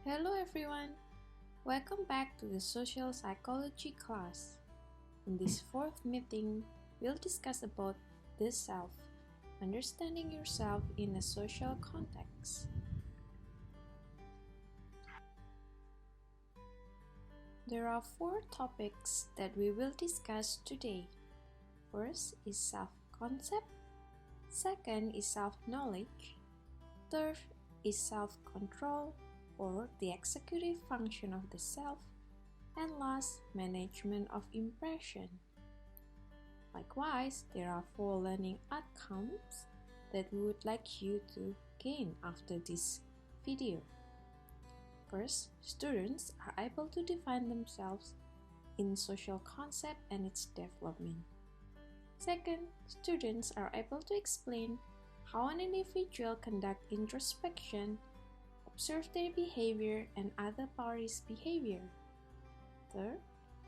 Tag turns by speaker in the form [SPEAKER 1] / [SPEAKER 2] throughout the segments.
[SPEAKER 1] Hello everyone, welcome back to the social psychology class. In this fourth meeting, we'll discuss about the self, understanding yourself in a social context. There are four topics that we will discuss today. First is self-concept, second is self-knowledge, third is self-control or the executive function of the self, and last, management of impression. Likewise, there are four learning outcomes that we would like you to gain after this video. First, students are able to define themselves in social concept and its development. Second, students are able to explain how an individual conducts introspection, observe their behavior and other parties' behavior. Third,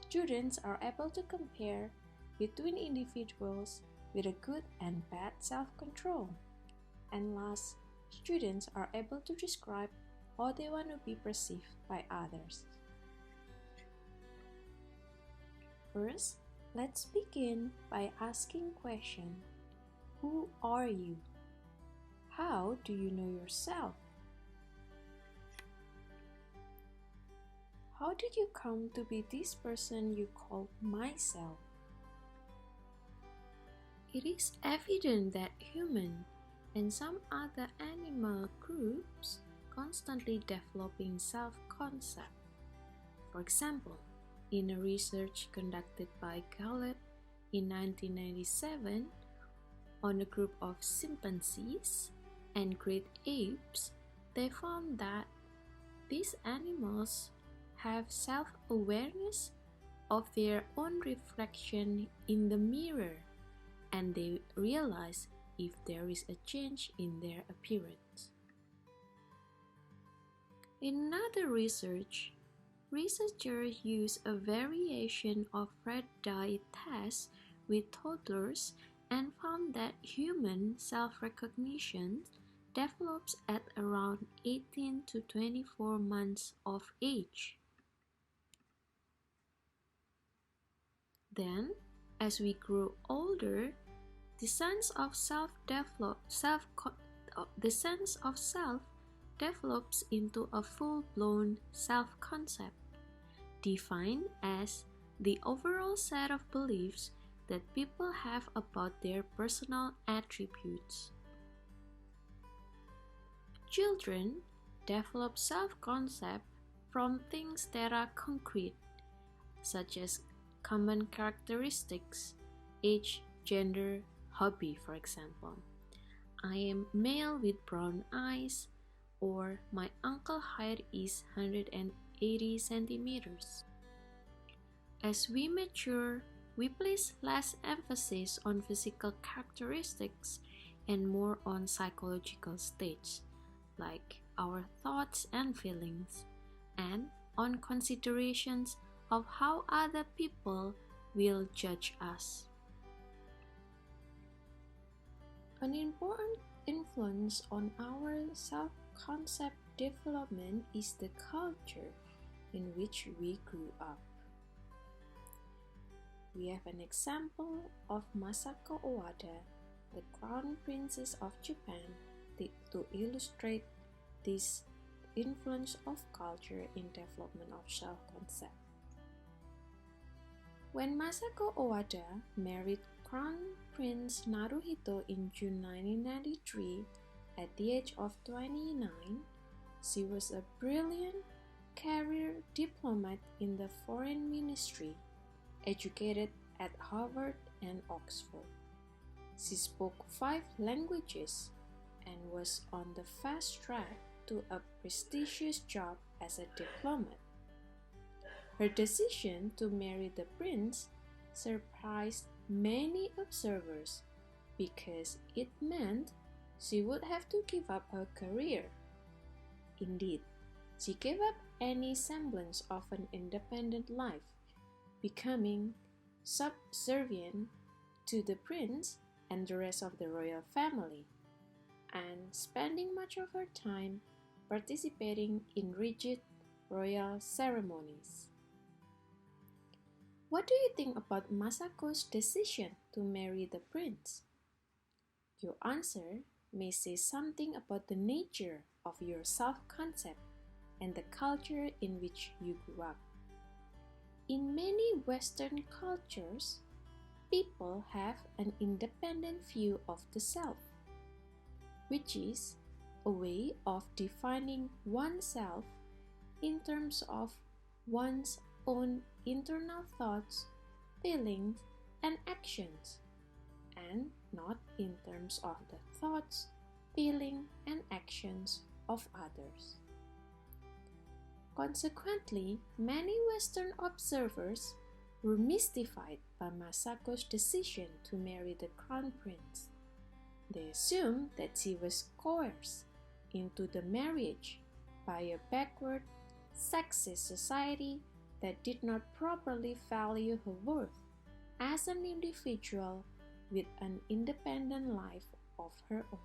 [SPEAKER 1] students are able to compare between individuals with a good and bad self-control. And last, students are able to describe how they want to be perceived by others. First, let's begin by asking question. Who are you? How do you know yourself? How did you come to be this person you call myself? It is evident that human and some other animal groups constantly developing self-concept. For example, in a research conducted by Gallup in 1997 on a group of chimpanzees and great apes, they found that these animals have self-awareness of their own reflection in the mirror, and they realize if there is a change in their appearance. In another research, researchers used a variation of red dye test with toddlers and found that human self-recognition develops at around 18 to 24 months of age. Then, as we grow older, the sense of self develops into a full-blown self-concept, defined as the overall set of beliefs that people have about their personal attributes. Children develop self-concept from things that are concrete, such as common characteristics, age, gender, hobby, for example. I am male with brown eyes, or my ankle height is 180 centimeters. As we mature, we place less emphasis on physical characteristics and more on psychological states, like our thoughts and feelings, and on considerations of how other people will judge us. An important influence on our self-concept development is the culture in which we grew up. We have an example of Masako Owada, the Crown Princess of Japan, to illustrate this influence of culture in development of self-concept. When Masako Owada married Crown Prince Naruhito in June 1993, at the age of 29, she was a brilliant career diplomat in the foreign ministry, educated at Harvard and Oxford. She spoke 5 languages and was on the fast track to a prestigious job as a diplomat. Her decision to marry the prince surprised many observers because it meant she would have to give up her career. Indeed, she gave up any semblance of an independent life, becoming subservient to the prince and the rest of the royal family, and spending much of her time participating in rigid royal ceremonies. What do you think about Masako's decision to marry the prince? Your answer may say something about the nature of your self-concept and the culture in which you grew up. In many Western cultures, people have an independent view of the self, which is a way of defining oneself in terms of one's own internal thoughts, feelings, and actions, and not in terms of the thoughts, feelings, and actions of others. Consequently, many Western observers were mystified by Masako's decision to marry the crown prince. They assumed that she was coerced into the marriage by a backward, sexist society that did not properly value her worth as an individual with an independent life of her own.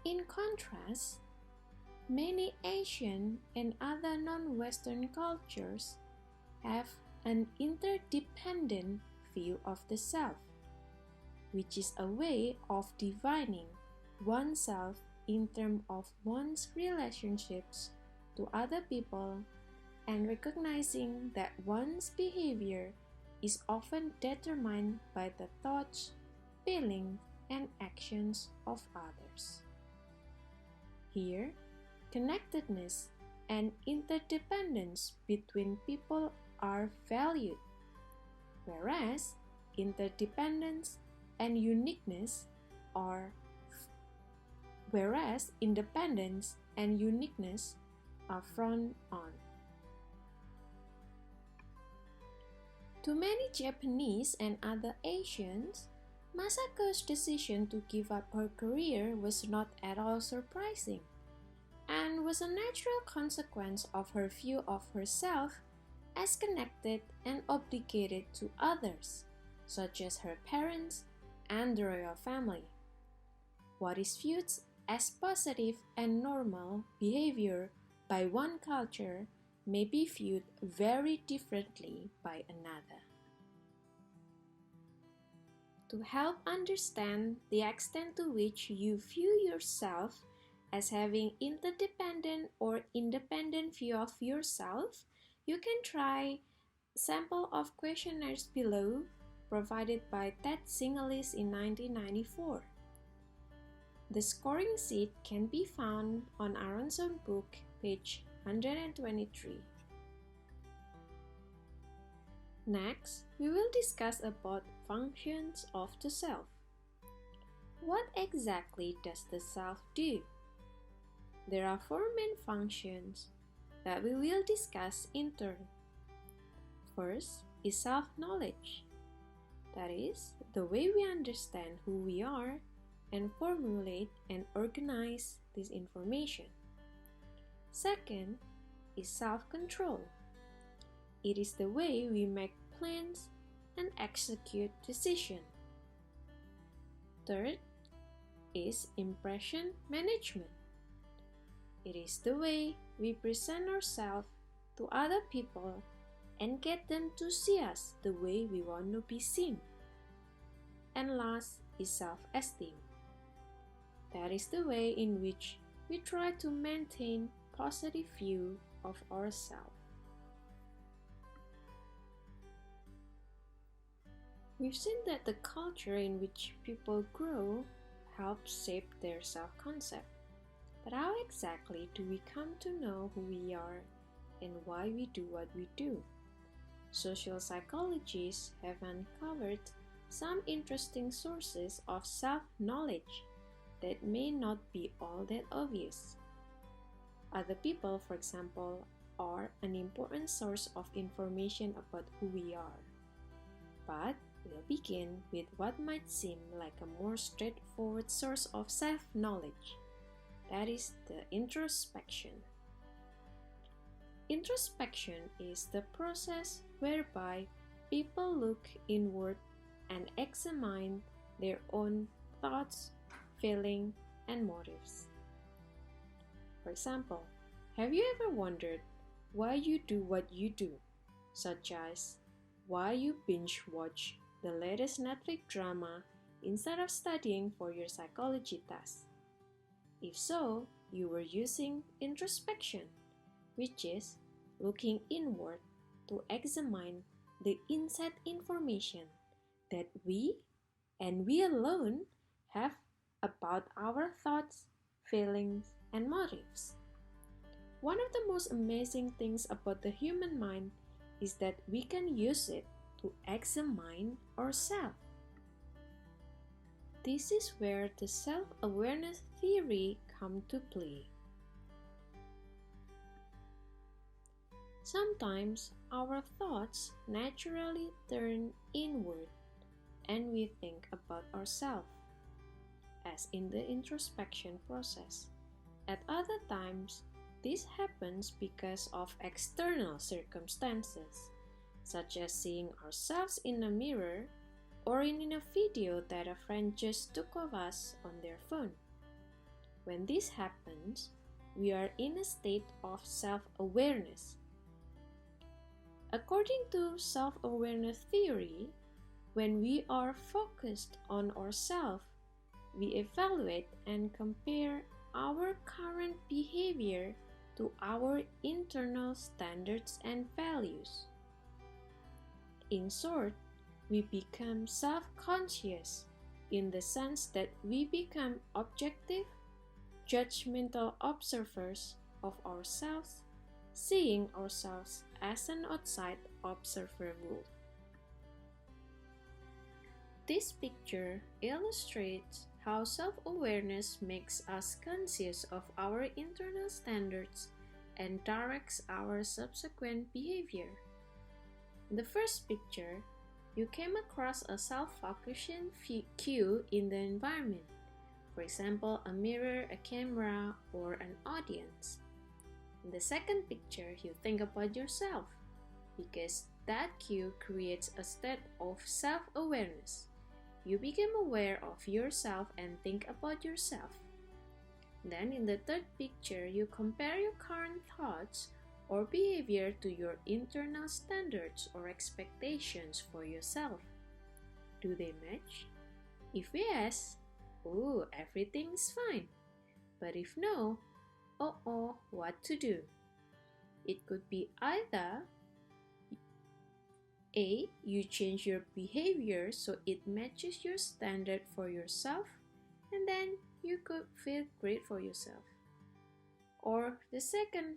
[SPEAKER 1] In contrast, many Asian and other non-Western cultures have an interdependent view of the self, which is a way of defining oneself in terms of one's relationships to other people and recognizing that one's behavior is often determined by the thoughts, feelings, and actions of others. Here, connectedness and interdependence between people are valued, whereas interdependence and uniqueness are frowned on. To many Japanese and other Asians, Masako's decision to give up her career was not at all surprising, and was a natural consequence of her view of herself as connected and obligated to others, such as her parents and the royal family. What is viewed as positive and normal behavior by one culture may be viewed very differently by another. To help understand the extent to which you view yourself as having interdependent or independent view of yourself, you can try sample of questionnaires below provided by Ted Singelis in 1994. The scoring sheet can be found on Aaron's own book, page 123. Next, we will discuss about functions of the self. What exactly does the self do? There are four main functions that we will discuss in turn. First is self-knowledge. That is, the way we understand who we are and formulate and organize this information. Second is self-control. It is the way we make plans and execute decisions. Third is impression management. It is the way we present ourselves to other people and get them to see us the way we want to be seen. And last is self-esteem. That is the way in which we try to maintain positive view of ourselves. We've seen that the culture in which people grow helps shape their self-concept. But how exactly do we come to know who we are and why we do what we do? Social psychologists have uncovered some interesting sources of self-knowledge that may not be all that obvious. Other people, for example, are an important source of information about who we are. But we'll begin with what might seem like a more straightforward source of self-knowledge. That is the introspection. Introspection is the process whereby people look inward and examine their own thoughts, feelings, and motives. For example, have you ever wondered why you do what you do, such as why you binge watch the latest Netflix drama instead of studying for your psychology test? If so, you were using introspection, which is looking inward to examine the inside information that we and we alone have about our thoughts, feelings, and motives. One of the most amazing things about the human mind is that we can use it to examine ourselves. This is where the self-awareness theory comes to play. Sometimes our thoughts naturally turn inward and we think about ourselves, as in the introspection process. At other times, this happens because of external circumstances, such as seeing ourselves in a mirror or in a video that a friend just took of us on their phone. When this happens, we are in a state of self-awareness. According to self-awareness theory, when we are focused on ourselves, we evaluate and compare our current behavior to our internal standards and values. In short, we become self-conscious in the sense that we become objective, judgmental observers of ourselves, seeing ourselves as an outside observer would. This picture illustrates how self-awareness makes us conscious of our internal standards and directs our subsequent behavior. In the first picture, you came across a self-focusing cue in the environment, for example, a mirror, a camera, or an audience. In the second picture, you think about yourself, because that cue creates a state of self-awareness. You become aware of yourself and think about yourself. Then in the third picture, you compare your current thoughts or behavior to your internal standards or expectations for yourself. Do they match? If yes, everything's fine. But if no, what to do? It could be either A. You change your behavior so it matches your standard for yourself, and then you could feel great for yourself. Or the second,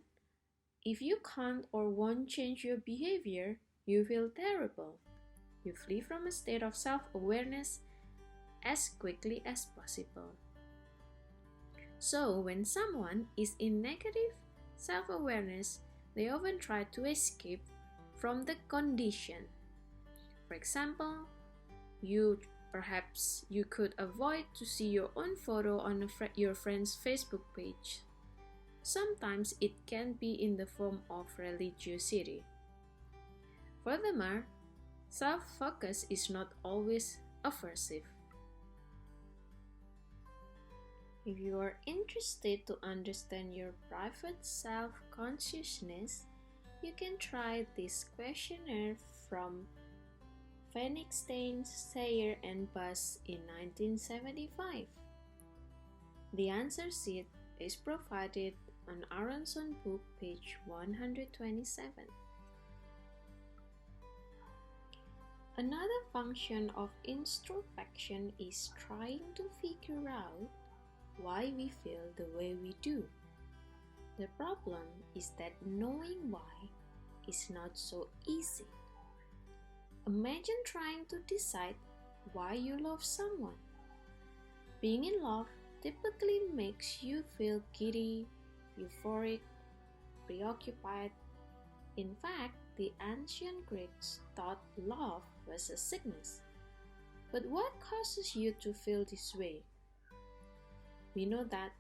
[SPEAKER 1] if you can't or won't change your behavior, you feel terrible. You flee from a state of self-awareness as quickly as possible. So, when someone is in negative self-awareness, they often try to escape from the condition. For example, perhaps you could avoid to see your own photo on your friend's Facebook page. Sometimes it can be in the form of religiosity. Furthermore, self-focus is not always aversive. If you are interested to understand your private self-consciousness, you can try this questionnaire from Feinstein, Sayer, and Buss in 1975. The answer sheet is provided on Aronson book, page 127. Another function of introspection is trying to figure out why we feel the way we do. The problem is that knowing why is not so easy. Imagine trying to decide why you love someone. Being in love typically makes you feel giddy, euphoric, preoccupied. In fact, the ancient Greeks thought love was a sickness. But what causes you to feel this way? We know that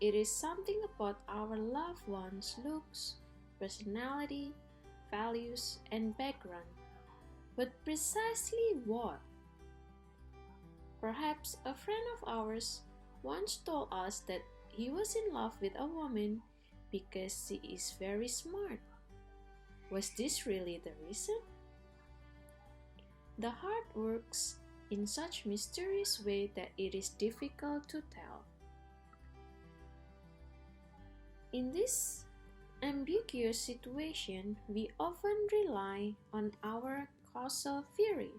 [SPEAKER 1] it is something about our loved ones' looks, personality, values, and background. But precisely what? Perhaps a friend of ours once told us that he was in love with a woman because she is very smart. Was this really the reason? The heart works in such mysterious way that it is difficult to tell. In this ambiguous situation, we often rely on our causal theory.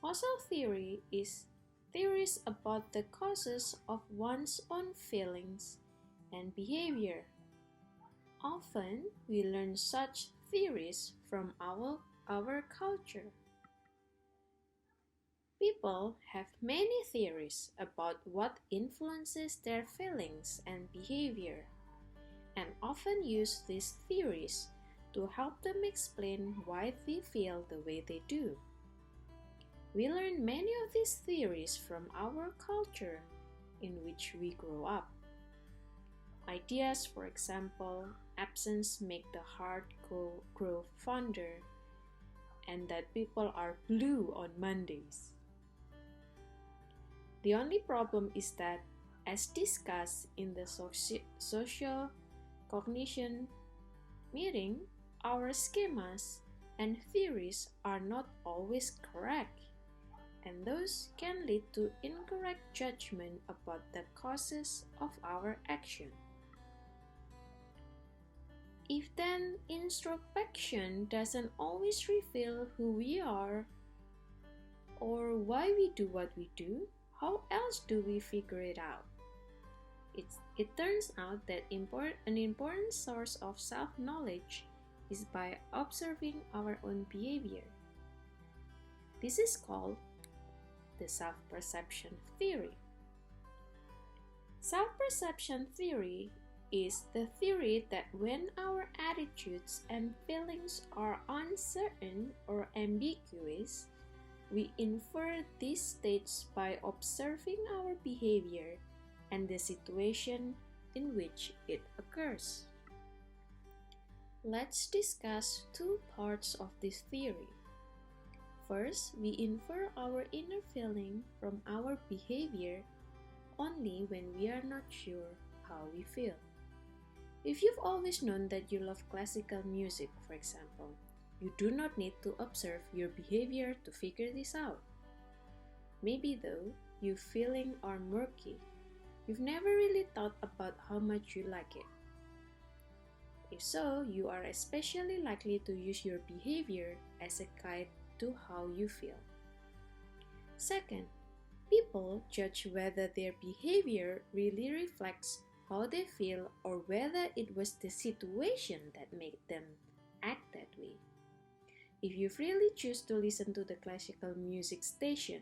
[SPEAKER 1] Causal theory is theories about the causes of one's own feelings and behavior. Often, we learn such theories from our culture. People have many theories about what influences their feelings and behavior, and often use these theories to help them explain why they feel the way they do. We learn many of these theories from our culture in which we grow up. Ideas, for example, absence make the heart grow fonder, and that people are blue on Mondays. The only problem is that, as discussed in the social cognition meeting, our schemas and theories are not always correct, and those can lead to incorrect judgment about the causes of our action. If then introspection doesn't always reveal who we are or why we do what we do, how else do we figure it out? It turns out that an important source of self-knowledge is by observing our own behavior. This is called the self-perception theory. Self-perception theory is the theory that when our attitudes and feelings are uncertain or ambiguous, we infer these states by observing our behavior and the situation in which it occurs. Let's discuss two parts of this theory. First, we infer our inner feeling from our behavior only when we are not sure how we feel. If you've always known that you love classical music, for example, you do not need to observe your behavior to figure this out. Maybe though, your feelings are murky. You've never really thought about how much you like it. If so, you are especially likely to use your behavior as a guide to how you feel. Second, people judge whether their behavior really reflects how they feel or whether it was the situation that made them act that way. If you really choose to listen to the classical music station,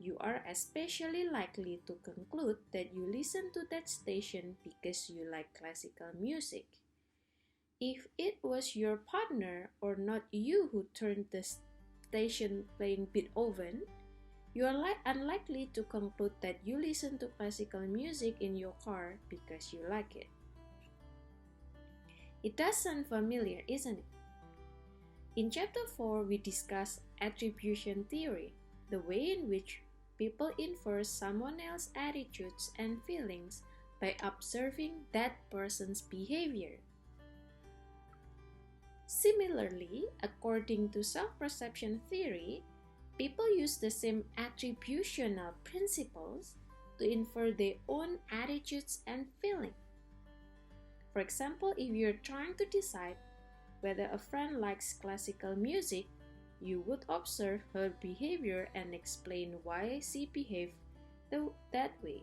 [SPEAKER 1] you are especially likely to conclude that you listen to that station because you like classical music. If it was your partner or not you who turned the station playing Beethoven, you are unlikely to conclude that you listen to classical music in your car because you like it. It does sound familiar, isn't it? In Chapter 4, we discuss attribution theory, the way in which people infer someone else's attitudes and feelings by observing that person's behavior. Similarly, according to self-perception theory, people use the same attributional principles to infer their own attitudes and feelings. For example, if you're trying to decide whether a friend likes classical music, you would observe her behavior and explain why she behaved that way.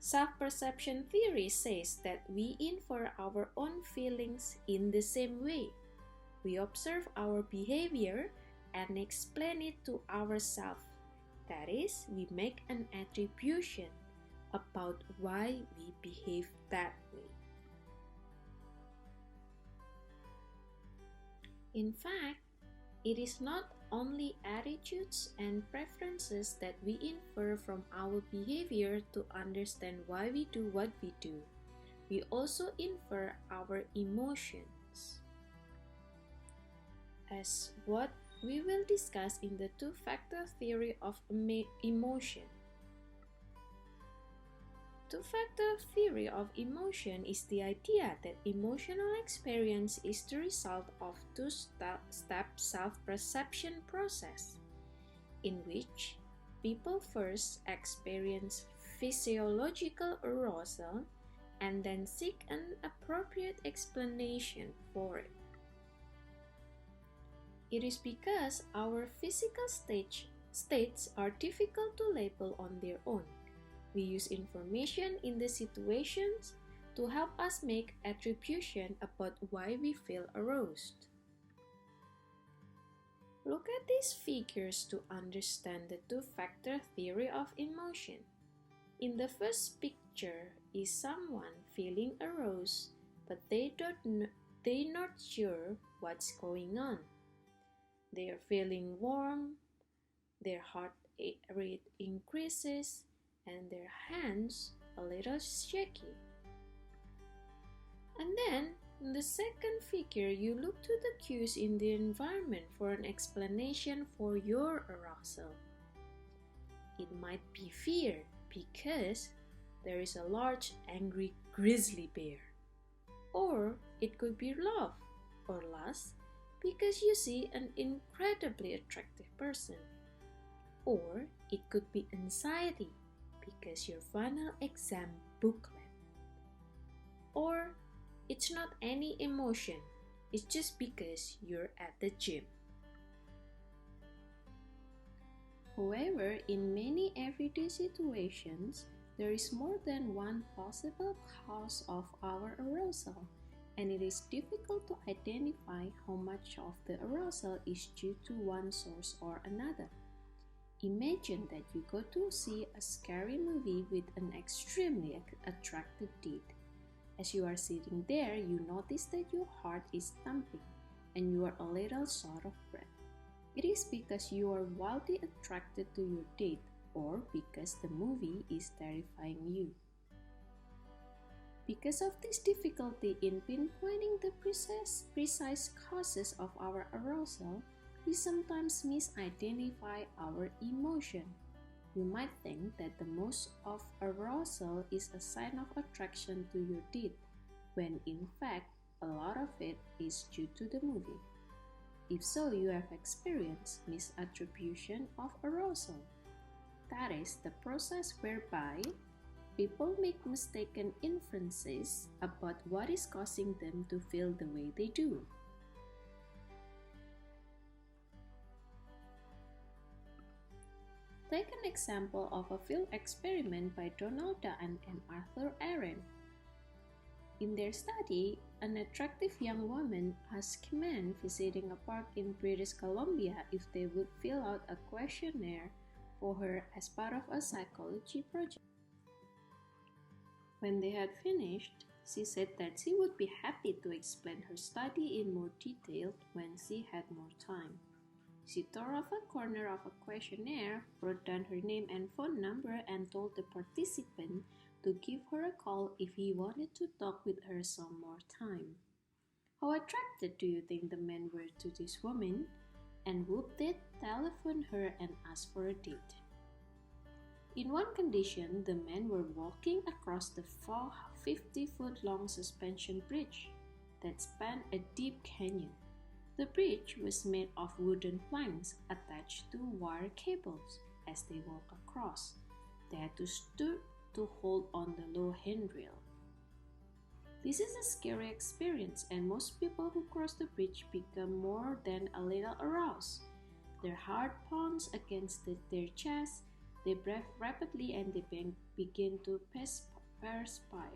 [SPEAKER 1] Self-perception theory says that we infer our own feelings in the same way. We observe our behavior and explain it to ourselves. That is, we make an attribution about why we behave that way. In fact, it is not only attitudes and preferences that we infer from our behavior to understand why we do what we do. We also infer our emotions, as what we will discuss in the two-factor theory of emotion. Two-factor theory of emotion is the idea that emotional experience is the result of two-step self-perception process, in which people first experience physiological arousal and then seek an appropriate explanation for it. It is because our physical states are difficult to label on their own. We use information in the situations to help us make attribution about why we feel aroused. Look at these figures to understand the two-factor theory of emotion. In the first picture is someone feeling aroused, but they're not sure what's going on. They are feeling warm, their heart rate increases, and their hands a little shaky. And then, in the second figure, you look to the cues in the environment for an explanation for your arousal. It might be fear because there is a large angry grizzly bear. Or it could be love or lust because you see an incredibly attractive person. Or it could be anxiety because your final exam booklet. Or it's not any emotion, it's just because you're at the gym. However, in many everyday situations, there is more than one possible cause of our arousal, and it is difficult to identify how much of the arousal is due to one source or another. Imagine that you go to see a scary movie with an extremely attractive date. As you are sitting there, you notice that your heart is thumping and you are a little short of breath. It is because you are wildly attracted to your date or because the movie is terrifying you. Because of this difficulty in pinpointing the precise causes of our arousal, we sometimes misidentify our emotion. You might think that the most of arousal is a sign of attraction to your date, when in fact, a lot of it is due to the movie. If so, you have experienced misattribution of arousal. That is the process whereby people make mistaken inferences about what is causing them to feel the way they do. Take an example of a field experiment by Donald Dutton and Arthur Aaron. In their study, an attractive young woman asked men visiting a park in British Columbia if they would fill out a questionnaire for her as part of a psychology project. When they had finished, she said that she would be happy to explain her study in more detail when she had more time. She tore off a corner of a questionnaire, wrote down her name and phone number, and told the participant to give her a call if he wanted to talk with her some more time. How attracted do you think the men were to this woman? And would they telephone her and ask for a date? In one condition, the men were walking across the 50-foot-long suspension bridge that spanned a deep canyon. The bridge was made of wooden planks attached to wire cables. As they walked across, they had to stood to hold on the low handrail. This is a scary experience, and most people who cross the bridge become more than a little aroused. Their heart pounds against their chest, they breathe rapidly, and they begin to perspire.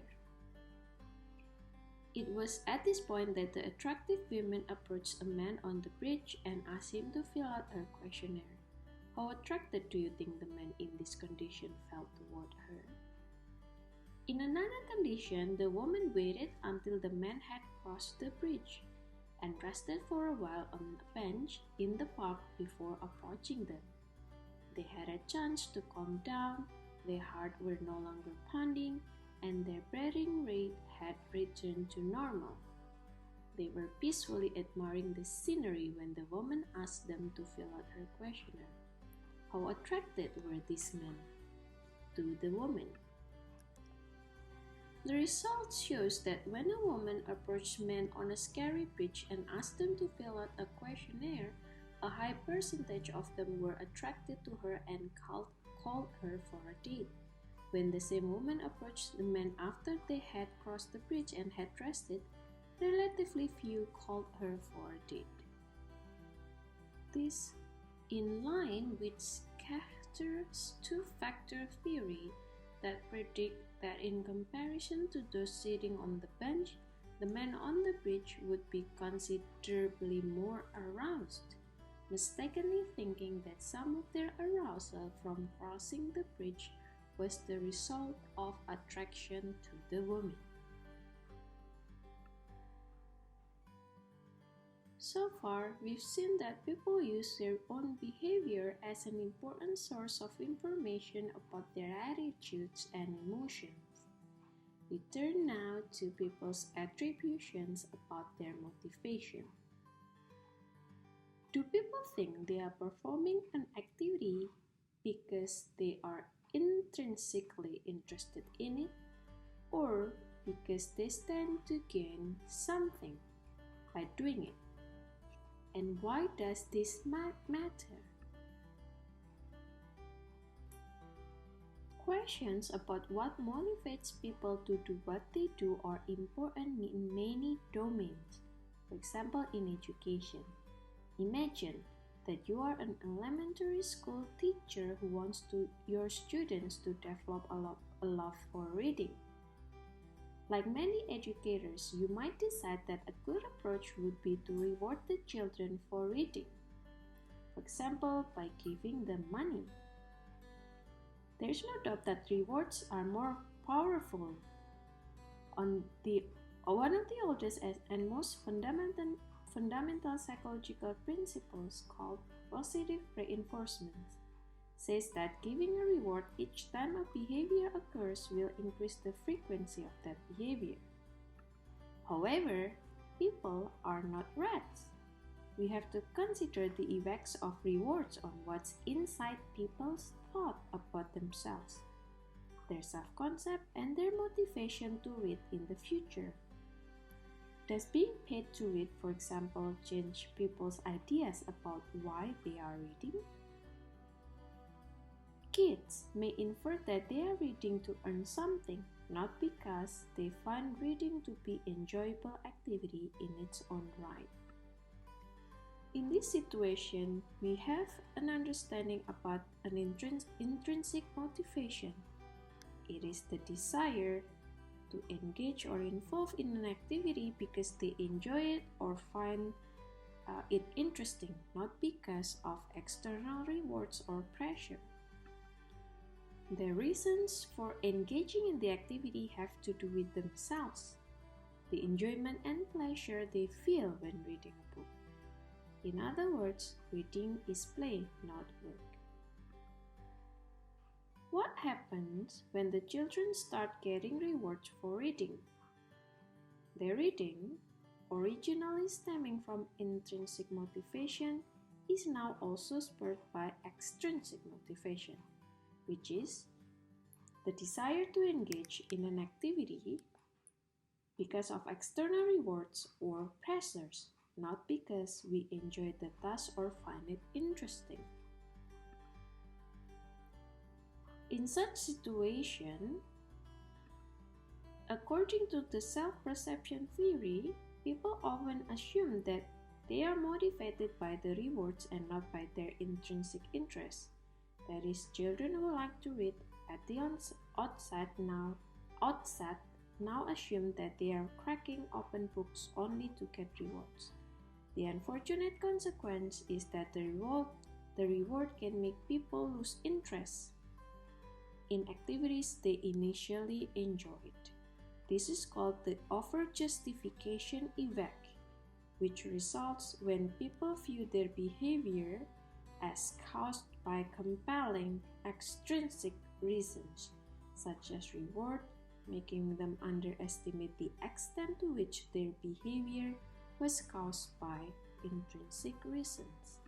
[SPEAKER 1] It was at this point that the attractive woman approached a man on the bridge and asked him to fill out her questionnaire. How attracted do you think the man in this condition felt toward her? In another condition, the woman waited until the man had crossed the bridge and rested for a while on a bench in the park before approaching them. They had a chance to calm down, their hearts were no longer pounding, and their breathing rate had returned to normal. They were peacefully admiring the scenery when the woman asked them to fill out her questionnaire. How attracted were these men to the woman? The result shows that when a woman approached men on a scary bridge and asked them to fill out a questionnaire, a high percentage of them were attracted to her and called her for a date. When the same woman approached the men after they had crossed the bridge and had rested, relatively few called her for a date. This, in line with Schachter's two-factor theory that predict that in comparison to those sitting on the bench, the men on the bridge would be considerably more aroused, mistakenly thinking that some of their arousal from crossing the bridge was the result of attraction to the woman. So far, we've seen that people use their own behavior as an important source of information about their attitudes and emotions. We turn now to people's attributions about their motivation. Do people think they are performing an activity because they are intrinsically interested in it, or because they stand to gain something by doing it? And why does this matter? Questions about what motivates people to do what they do are important in many domains. For example, in education. Imagine that you are an elementary school teacher who wants your students to develop a love for reading. Like many educators, you might decide that a good approach would be to reward the children for reading, for example, by giving them money. There's no doubt that rewards are more powerful. One of the oldest and most fundamental psychological principles, called positive reinforcement, says that giving a reward each time a behavior occurs will increase the frequency of that behavior. However, people are not rats. We have to consider the effects of rewards on what's inside people's thought about themselves, their self-concept, and their motivation to read in the future. Does being paid to read, for example, change people's ideas about why they are reading? Kids may infer that they are reading to earn something, not because they find reading to be an enjoyable activity in its own right. In this situation, we have an understanding about an intrinsic motivation. It is the desire to engage or involve in an activity because they enjoy it or find it interesting, not because of external rewards or pressure. The reasons for engaging in the activity have to do with themselves, the enjoyment and pleasure they feel when reading a book. In other words, reading is play, not work. What happens when the children start getting rewards for reading? Their reading, originally stemming from intrinsic motivation, is now also spurred by extrinsic motivation, which is the desire to engage in an activity because of external rewards or pressures, not because we enjoy the task or find it interesting. In such situation, according to the self-perception theory, people often assume that they are motivated by the rewards and not by their intrinsic interests. That is, children who like to read at the outset now assume that they are cracking open books only to get rewards. The unfortunate consequence is that the reward can make people lose interest in activities they initially enjoyed. This is called the over-justification effect, which results when people view their behavior as caused by compelling extrinsic reasons, such as reward, making them underestimate the extent to which their behavior was caused by intrinsic reasons.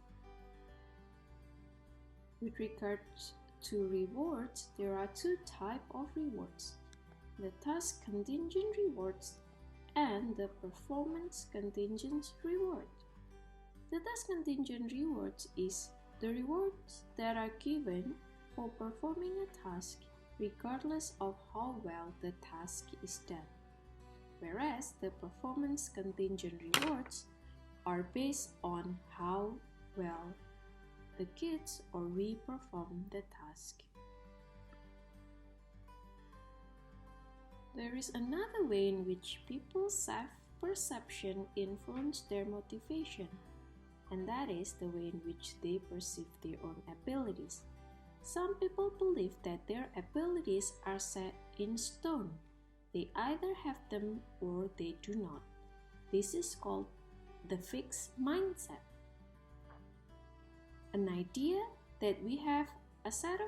[SPEAKER 1] With regards to rewards, there are two types of rewards. the task contingent rewards, and the performance contingent reward. The task contingent rewards is the rewards that are given for performing a task regardless of how well the task is done, whereas the performance contingent rewards are based on how well the kids or we perform the task. There is another way in which people's self-perception influence their motivation, and that is the way in which they perceive their own abilities. Some people believe that their abilities are set in stone. They either have them or they do not. This is called the fixed mindset. An idea that we have a set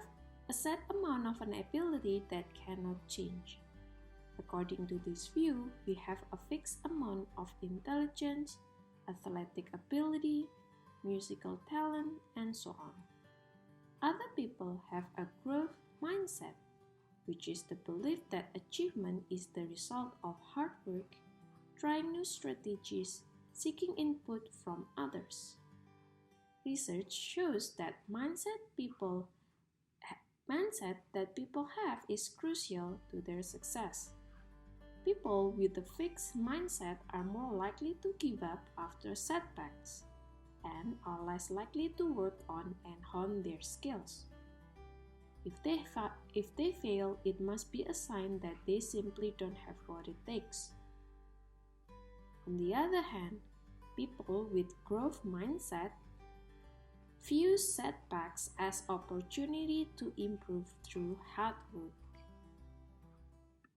[SPEAKER 1] amount of an ability that cannot change. According to this view, we have a fixed amount of intelligence, athletic ability, musical talent, and so on. Other people have a growth mindset, which is the belief that achievement is the result of hard work, trying new strategies, seeking input from others. Research shows that mindset that people have is crucial to their success. People with a fixed mindset are more likely to give up after setbacks and are less likely to work on and hone their skills. If they fail, it must be a sign that they simply don't have what it takes. On the other hand, people with growth mindset view setbacks as opportunity to improve through hard work.